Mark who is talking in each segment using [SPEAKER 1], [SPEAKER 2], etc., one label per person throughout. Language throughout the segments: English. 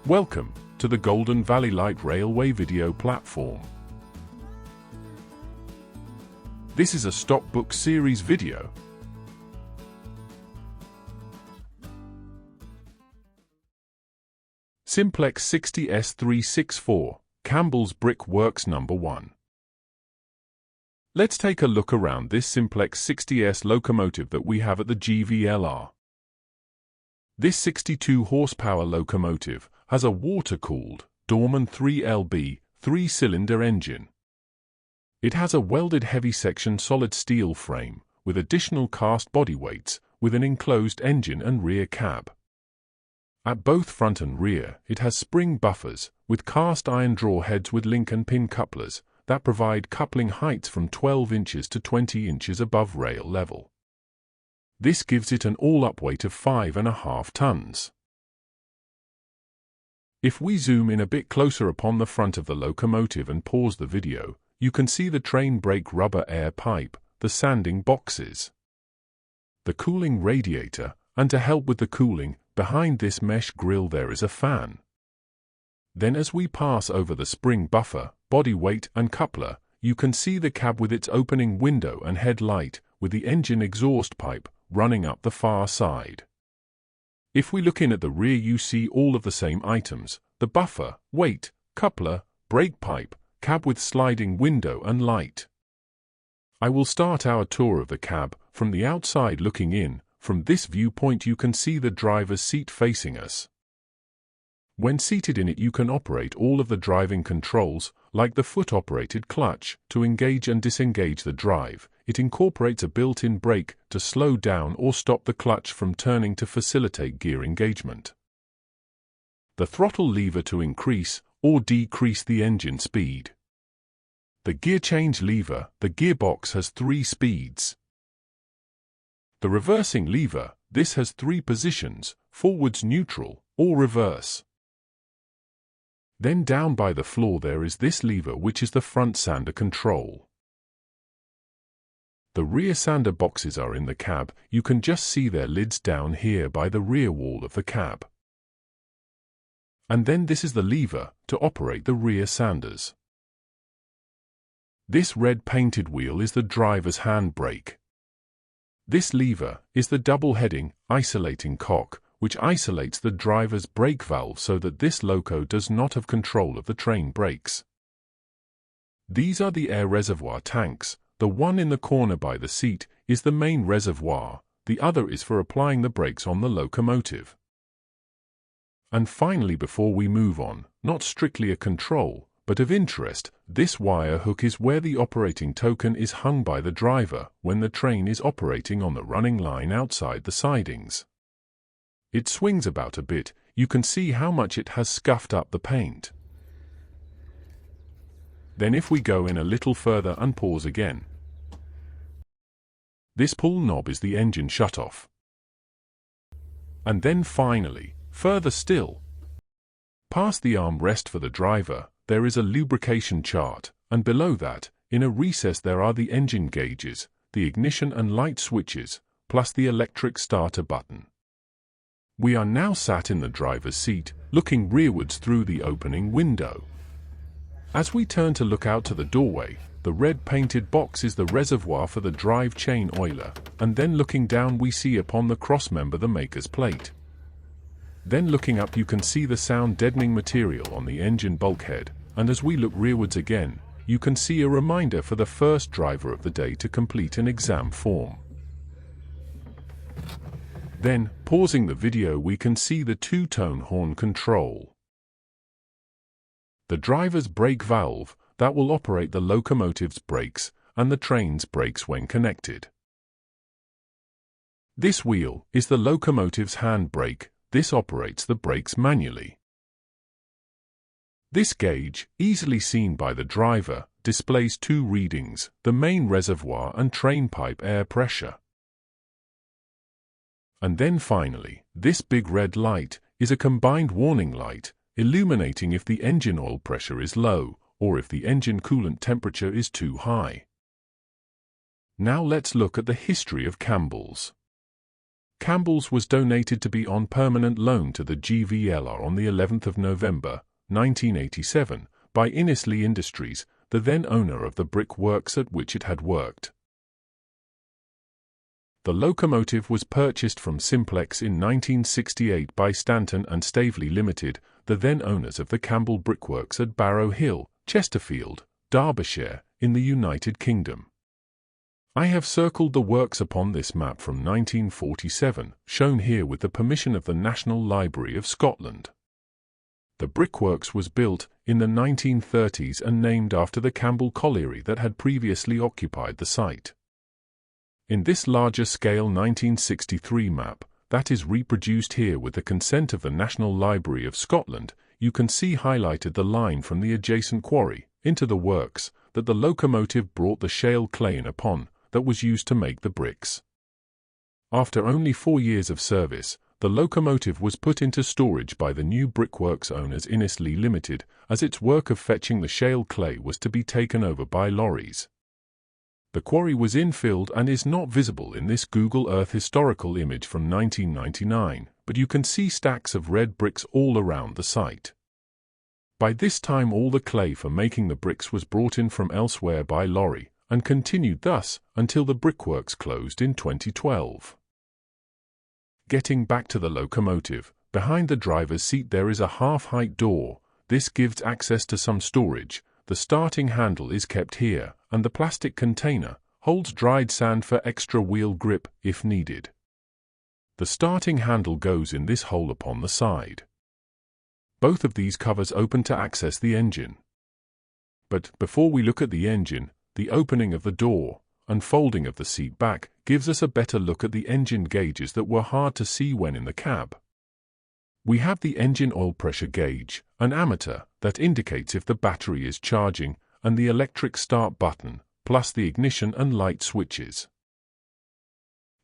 [SPEAKER 1] Welcome to the Golden Valley Light Railway video platform. This is a stockbook series video. Simplex 60S364, Campbells Brickworks No. 1. Let's take a look around this Simplex 60S locomotive that we have at the GVLR. This 62 horsepower locomotive has a water-cooled Dorman 3LB 3-cylinder engine. It has a welded heavy-section solid steel frame with additional cast body weights with an enclosed engine and rear cab. At both front and rear, it has spring buffers with cast iron draw heads with link and pin couplers that provide coupling heights from 12 inches to 20 inches above rail level. This gives it an all-up weight of 5.5 tons. If we zoom in a bit closer upon the front of the locomotive and pause the video, you can see the train brake rubber air pipe, the sanding boxes, the cooling radiator, and to help with the cooling, behind this mesh grille there is a fan. Then as we pass over the spring buffer, body weight and coupler, you can see the cab with its opening window and headlight, with the engine exhaust pipe running up the far side. If we look in at the rear you see all of the same items, the buffer, weight, coupler, brake pipe, cab with sliding window and light. I will start our tour of the cab from the outside looking in. From this viewpoint you can see the driver's seat facing us. When seated in it you can operate all of the driving controls, like the foot-operated clutch, to engage and disengage the drive. It incorporates a built-in brake to slow down or stop the clutch from turning to facilitate gear engagement. The throttle lever to increase or decrease the engine speed. The gear change lever, the gearbox has 3 speeds. The reversing lever, this has 3 positions, forwards neutral, or reverse. Then down by the floor there is this lever which is the front sander control. The rear sander boxes are in the cab, you can just see their lids down here by the rear wall of the cab. And then this is the lever to operate the rear sanders. This red painted wheel is the driver's handbrake. This lever is the double-heading, isolating cock, which isolates the driver's brake valve so that this loco does not have control of the train brakes. These are the air reservoir tanks. The one in the corner by the seat is the main reservoir, the other is for applying the brakes on the locomotive. And finally, before we move on, not strictly a control, but of interest, this wire hook is where the operating token is hung by the driver when the train is operating on the running line outside the sidings. It swings about a bit, you can see how much it has scuffed up the paint. Then if we go in a little further and pause again, this pull knob is the engine shutoff. And then finally, further still, past the armrest for the driver, there is a lubrication chart, and below that, in a recess there are the engine gauges, the ignition and light switches, plus the electric starter button. We are now sat in the driver's seat, looking rearwards through the opening window. As we turn to look out to the doorway, the red painted box is the reservoir for the drive chain oiler, and then looking down we see upon the crossmember the maker's plate. Then looking up you can see the sound deadening material on the engine bulkhead, and as we look rearwards again, you can see a reminder for the first driver of the day to complete an exam form. Then, pausing the video, we can see the 2-tone horn control. The driver's brake valve that will operate the locomotive's brakes and the train's brakes when connected. This wheel is the locomotive's handbrake. This operates the brakes manually. This gauge, easily seen by the driver, displays 2 readings, the main reservoir and train pipe air pressure. And then finally, this big red light is a combined warning light, illuminating if the engine oil pressure is low, or if the engine coolant temperature is too high. Now let's look at the history of Campbells. Campbells was donated to be on permanent loan to the GVLR on the 11th of November, 1987, by Innisley Industries, the then owner of the Brickworks at which it had worked. The locomotive was purchased from Simplex in 1968 by Stanton and Staveley Limited, the then owners of the Campbell Brickworks at Barrow Hill, Chesterfield, Derbyshire, in the United Kingdom. I have circled the works upon this map from 1947, shown here with the permission of the National Library of Scotland. The Brickworks was built in the 1930s and named after the Campbell colliery that had previously occupied the site. In this larger-scale 1963 map, that is reproduced here with the consent of the National Library of Scotland, you can see highlighted the line from the adjacent quarry into the works that the locomotive brought the shale clay in upon, that was used to make the bricks. After only 4 years of service, the locomotive was put into storage by the new Brickworks owners Innisley Limited, as its work of fetching the shale clay was to be taken over by lorries. The quarry was infilled and is not visible in this Google Earth historical image from 1999, but you can see stacks of red bricks all around the site. By this time all the clay for making the bricks was brought in from elsewhere by lorry, and continued thus until the Brickworks closed in 2012. Getting back to the locomotive, behind the driver's seat there is a half-height door. This gives access to some storage. The starting handle is kept here, and the plastic container holds dried sand for extra wheel grip if needed. The starting handle goes in this hole upon the side. Both of these covers open to access the engine. But before we look at the engine, the opening of the door and folding of the seat back gives us a better look at the engine gauges that were hard to see when in the cab. We have the engine oil pressure gauge, an ammeter that indicates if the battery is charging, and the electric start button, plus the ignition and light switches.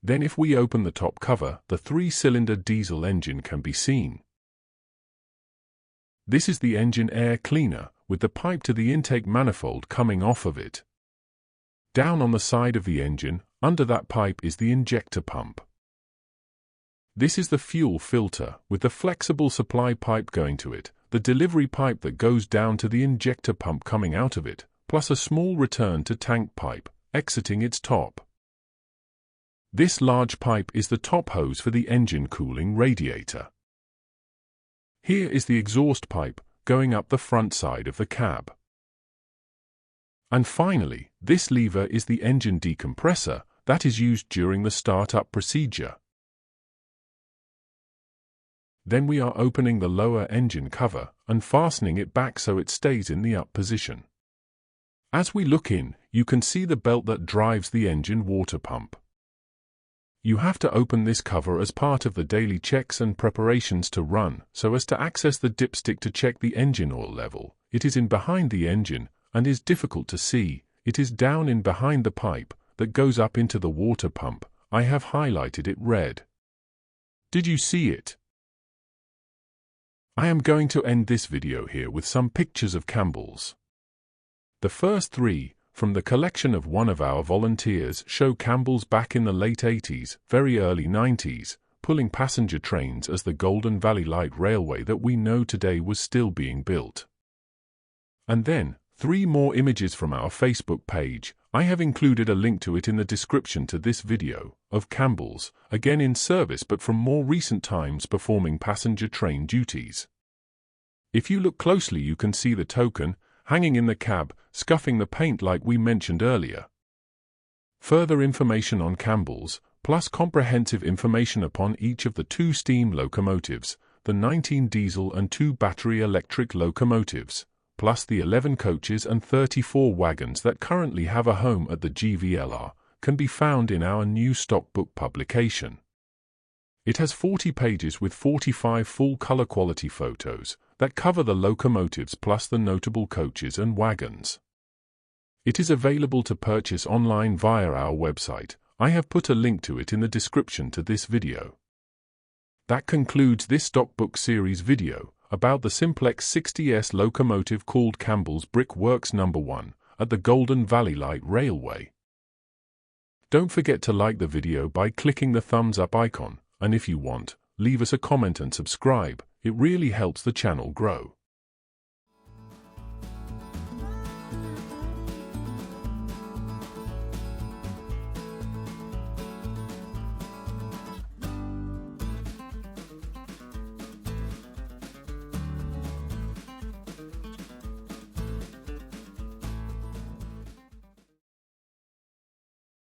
[SPEAKER 1] Then if we open the top cover, the 3-cylinder diesel engine can be seen. This is the engine air cleaner, with the pipe to the intake manifold coming off of it. Down on the side of the engine, under that pipe is the injector pump. This is the fuel filter, with the flexible supply pipe going to it, the delivery pipe that goes down to the injector pump coming out of it, plus a small return to tank pipe, exiting its top. This large pipe is the top hose for the engine cooling radiator. Here is the exhaust pipe, going up the front side of the cab. And finally, this lever is the engine decompressor that is used during the start-up procedure. Then we are opening the lower engine cover and fastening it back so it stays in the up position. As we look in, you can see the belt that drives the engine water pump. You have to open this cover as part of the daily checks and preparations to run so as to access the dipstick to check the engine oil level. It is in behind the engine and is difficult to see. It is down in behind the pipe that goes up into the water pump. I have highlighted it red. Did you see it? I am going to end this video here with some pictures of Campbells. The first 3, from the collection of one of our volunteers, show Campbells back in the late 80s, very early 90s, pulling passenger trains as the Golden Valley Light Railway that we know today was still being built. And then, 3 more images from our Facebook page. I have included a link to it in the description to this video, of Campbells, again in service but from more recent times performing passenger train duties. If you look closely you can see the token, hanging in the cab, scuffing the paint like we mentioned earlier. Further information on Campbells, plus comprehensive information upon each of the 2 steam locomotives, the 19 diesel and 2 battery electric locomotives, plus the 11 coaches and 34 wagons that currently have a home at the GVLR, can be found in our new stockbook publication. It has 40 pages with 45 full-color quality photos that cover the locomotives plus the notable coaches and wagons. It is available to purchase online via our website. I have put a link to it in the description to this video. That concludes this stockbook series video about the Simplex 60S locomotive called Campbell's Brickworks No. 1 at the Golden Valley Light Railway. Don't forget to like the video by clicking the thumbs up icon And if you want, leave us a comment and subscribe. It really helps the channel grow.